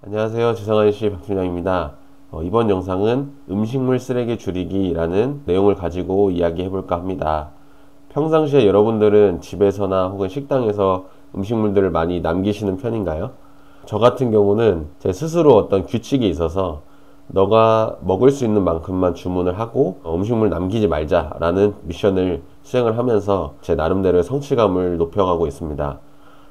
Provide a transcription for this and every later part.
안녕하세요. 지성아이씨 박준영입니다. 이번 영상은 음식물 쓰레기 줄이기라는 내용을 가지고 이야기해 볼까 합니다. 평상시에 여러분들은 집에서나 혹은 식당에서 음식물들을 많이 남기시는 편인가요? 저 같은 경우는 제 스스로 어떤 규칙이 있어서 너가 먹을 수 있는 만큼만 주문을 하고 음식물 남기지 말자라는 미션을 수행을 하면서 제 나름대로의 성취감을 높여가고 있습니다.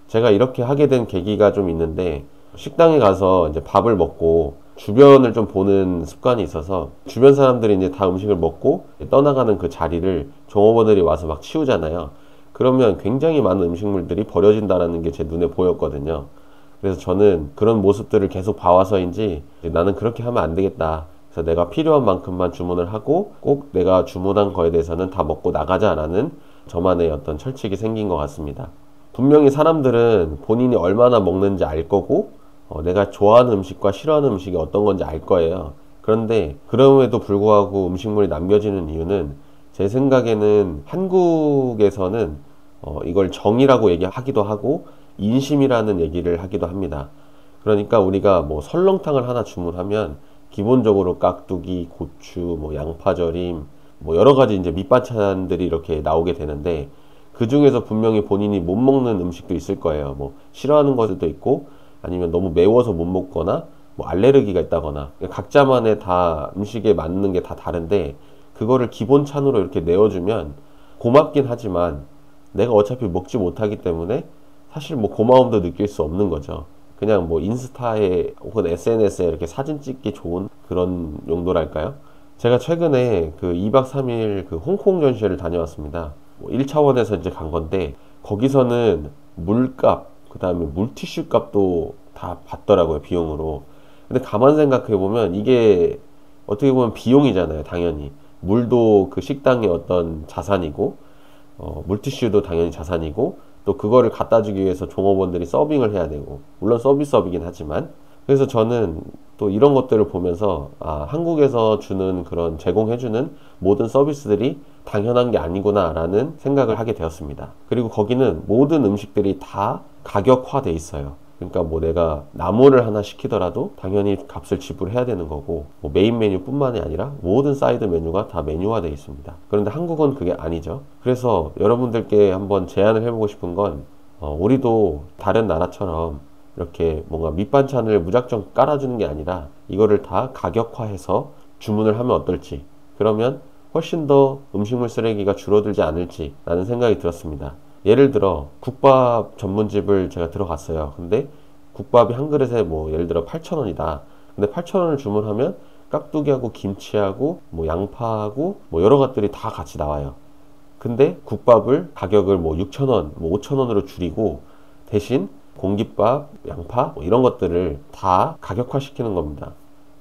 제가 이렇게 하게 된 계기가 좀 있는데, 식당에 가서 이제 밥을 먹고 주변을 좀 보는 습관이 있어서 주변 사람들이 이제 다 음식을 먹고 떠나가는 그 자리를 종업원들이 와서 막 치우잖아요. 그러면 굉장히 많은 음식물들이 버려진다라는 게 제 눈에 보였거든요. 그래서 저는 그런 모습들을 계속 봐와서인지 나는 그렇게 하면 안 되겠다. 그래서 내가 필요한 만큼만 주문을 하고 꼭 내가 주문한 거에 대해서는 다 먹고 나가자라는 저만의 어떤 철칙이 생긴 것 같습니다. 분명히 사람들은 본인이 얼마나 먹는지 알 거고 내가 좋아하는 음식과 싫어하는 음식이 어떤 건지 알 거예요. 그런데 그럼에도 불구하고 음식물이 남겨지는 이유는 제 생각에는 한국에서는 이걸 정이라고 얘기하기도 하고 인심이라는 얘기를 하기도 합니다. 그러니까 우리가 뭐 설렁탕을 하나 주문하면 기본적으로 깍두기, 고추, 뭐 양파절임, 뭐 여러 가지 이제 밑반찬들이 이렇게 나오게 되는데, 그 중에서 분명히 본인이 못 먹는 음식도 있을 거예요. 뭐 싫어하는 것들도 있고, 아니면 너무 매워서 못 먹거나 뭐 알레르기가 있다거나, 각자만의 다 음식에 맞는 게 다 다른데 그거를 기본찬으로 이렇게 내어주면 고맙긴 하지만 내가 어차피 먹지 못하기 때문에 사실 뭐 고마움도 느낄 수 없는 거죠. 그냥 뭐 인스타에 혹은 SNS에 이렇게 사진 찍기 좋은 그런 용도랄까요? 제가 최근에 그 2박 3일 그 홍콩 전시회를 다녀왔습니다. 뭐 1차원에서 이제 간 건데, 거기서는 물값, 그 다음에 물티슈 값도 다 받더라고요, 비용으로. 근데 가만 생각해 보면 이게 어떻게 보면 비용이잖아요, 당연히. 물도 그 식당의 어떤 자산이고, 물티슈도 당연히 자산이고, 또 그거를 갖다 주기 위해서 종업원들이 서빙을 해야 되고, 물론 서비스업이긴 하지만. 그래서 저는 또 이런 것들을 보면서 한국에서 주는 그런 제공해주는 모든 서비스들이 당연한 게 아니구나라는 생각을 하게 되었습니다. 그리고 거기는 모든 음식들이 다 가격화돼 있어요. 그러니까 뭐 내가 나물을 하나 시키더라도 당연히 값을 지불해야 되는 거고, 뭐 메인 메뉴뿐만이 아니라 모든 사이드 메뉴가 다 메뉴화되어 있습니다. 그런데 한국은 그게 아니죠. 그래서 여러분들께 한번 제안을 해보고 싶은 건, 우리도 다른 나라처럼 이렇게 뭔가 밑반찬을 무작정 깔아주는 게 아니라 이거를 다 가격화해서 주문을 하면 어떨지, 그러면 훨씬 더 음식물 쓰레기가 줄어들지 않을지 라는 생각이 들었습니다. 예를 들어 국밥 전문집을 제가 들어갔어요. 근데 국밥이 한 그릇에 뭐 예를 들어 8,000원이다. 근데 8,000원을 주문하면 깍두기하고 김치하고 뭐 양파하고 뭐 여러 것들이 다 같이 나와요. 근데 국밥을 가격을 뭐 6,000원, 뭐 5,000원으로 줄이고 대신 공깃밥, 양파 뭐 이런 것들을 다 가격화 시키는 겁니다.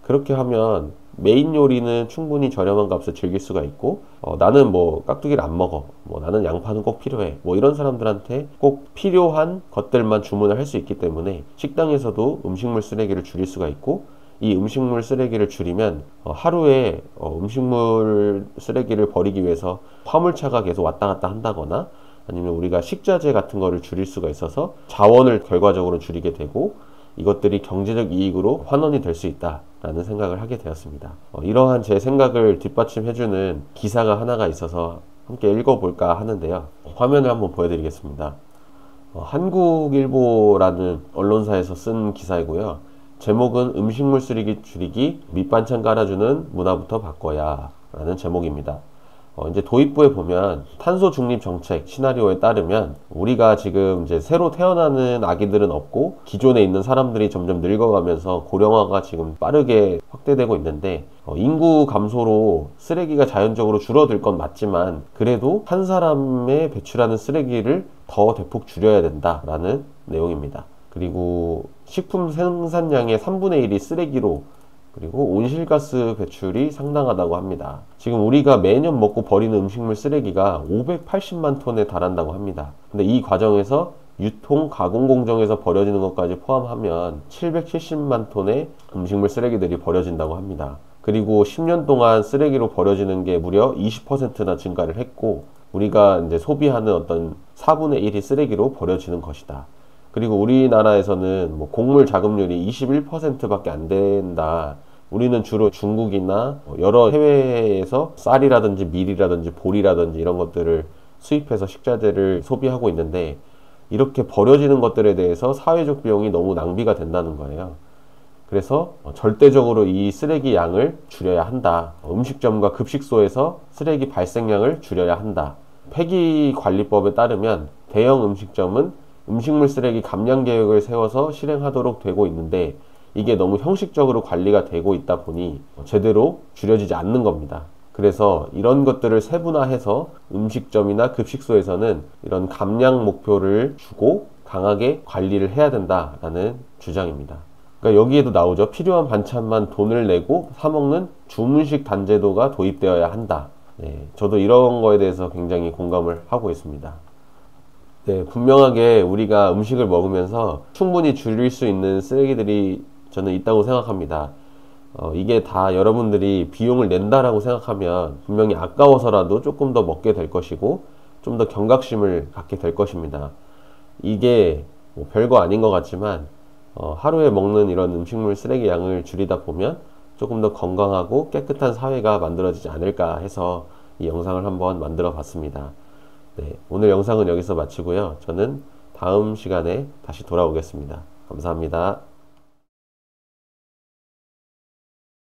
그렇게 하면 메인 요리는 충분히 저렴한 값을 즐길 수가 있고, 나는 뭐 깍두기를 안 먹어, 뭐 나는 양파는 꼭 필요해, 뭐 이런 사람들한테 꼭 필요한 것들만 주문을 할 수 있기 때문에 식당에서도 음식물 쓰레기를 줄일 수가 있고, 이 음식물 쓰레기를 줄이면 하루에 음식물 쓰레기를 버리기 위해서 화물차가 계속 왔다 갔다 한다거나, 아니면 우리가 식자재 같은 거를 줄일 수가 있어서 자원을 결과적으로 줄이게 되고, 이것들이 경제적 이익으로 환원이 될 수 있다라는 생각을 하게 되었습니다. 이러한 제 생각을 뒷받침해주는 기사가 하나가 있어서 함께 읽어볼까 하는데요. 화면을 한번 보여드리겠습니다. 한국일보라는 언론사에서 쓴 기사이고요. 제목은 음식물 쓰레기 줄이기, 밑반찬 깔아주는 문화부터 바꿔야 라는 제목입니다. 이제 도입부에 보면 탄소 중립 정책 시나리오에 따르면 우리가 지금 이제 새로 태어나는 아기들은 없고 기존에 있는 사람들이 점점 늙어가면서 고령화가 지금 빠르게 확대되고 있는데, 인구 감소로 쓰레기가 자연적으로 줄어들 건 맞지만 그래도 한 사람의 배출하는 쓰레기를 더 대폭 줄여야 된다라는 내용입니다. 그리고 식품 생산량의 3분의 1이 쓰레기로, 그리고 온실가스 배출이 상당하다고 합니다. 지금 우리가 매년 먹고 버리는 음식물 쓰레기가 580만 톤에 달한다고 합니다. 근데 이 과정에서 유통, 가공 공정에서 버려지는 것까지 포함하면 770만 톤의 음식물 쓰레기들이 버려진다고 합니다. 그리고 10년 동안 쓰레기로 버려지는 게 무려 20%나 증가를 했고, 우리가 이제 소비하는 어떤 4분의 1이 쓰레기로 버려지는 것이다. 그리고 우리나라에서는 뭐 곡물 자급률이 21%밖에 안 된다. 우리는 주로 중국이나 여러 해외에서 쌀이라든지 밀이라든지 보리라든지 이런 것들을 수입해서 식자재를 소비하고 있는데, 이렇게 버려지는 것들에 대해서 사회적 비용이 너무 낭비가 된다는 거예요. 그래서 절대적으로 이 쓰레기 양을 줄여야 한다. 음식점과 급식소에서 쓰레기 발생량을 줄여야 한다. 폐기관리법에 따르면 대형 음식점은 음식물 쓰레기 감량 계획을 세워서 실행하도록 되고 있는데, 이게 너무 형식적으로 관리가 되고 있다 보니 제대로 줄여지지 않는 겁니다. 그래서 이런 것들을 세분화해서 음식점이나 급식소에서는 이런 감량 목표를 주고 강하게 관리를 해야 된다라는 주장입니다. 그러니까 여기에도 나오죠. 필요한 반찬만 돈을 내고 사먹는 주문식 단제도가 도입되어야 한다. 네, 저도 이런 거에 대해서 굉장히 공감을 하고 있습니다. 네, 분명하게 우리가 음식을 먹으면서 충분히 줄일 수 있는 쓰레기들이 저는 있다고 생각합니다. 이게 다 여러분들이 비용을 낸다라고 생각하면 분명히 아까워서라도 조금 더 먹게 될 것이고, 좀 더 경각심을 갖게 될 것입니다. 이게 뭐 별거 아닌 것 같지만 하루에 먹는 이런 음식물 쓰레기 양을 줄이다 보면 조금 더 건강하고 깨끗한 사회가 만들어지지 않을까 해서 이 영상을 한번 만들어 봤습니다. 네, 오늘 영상은 여기서 마치고요. 저는 다음 시간에 다시 돌아오겠습니다. 감사합니다.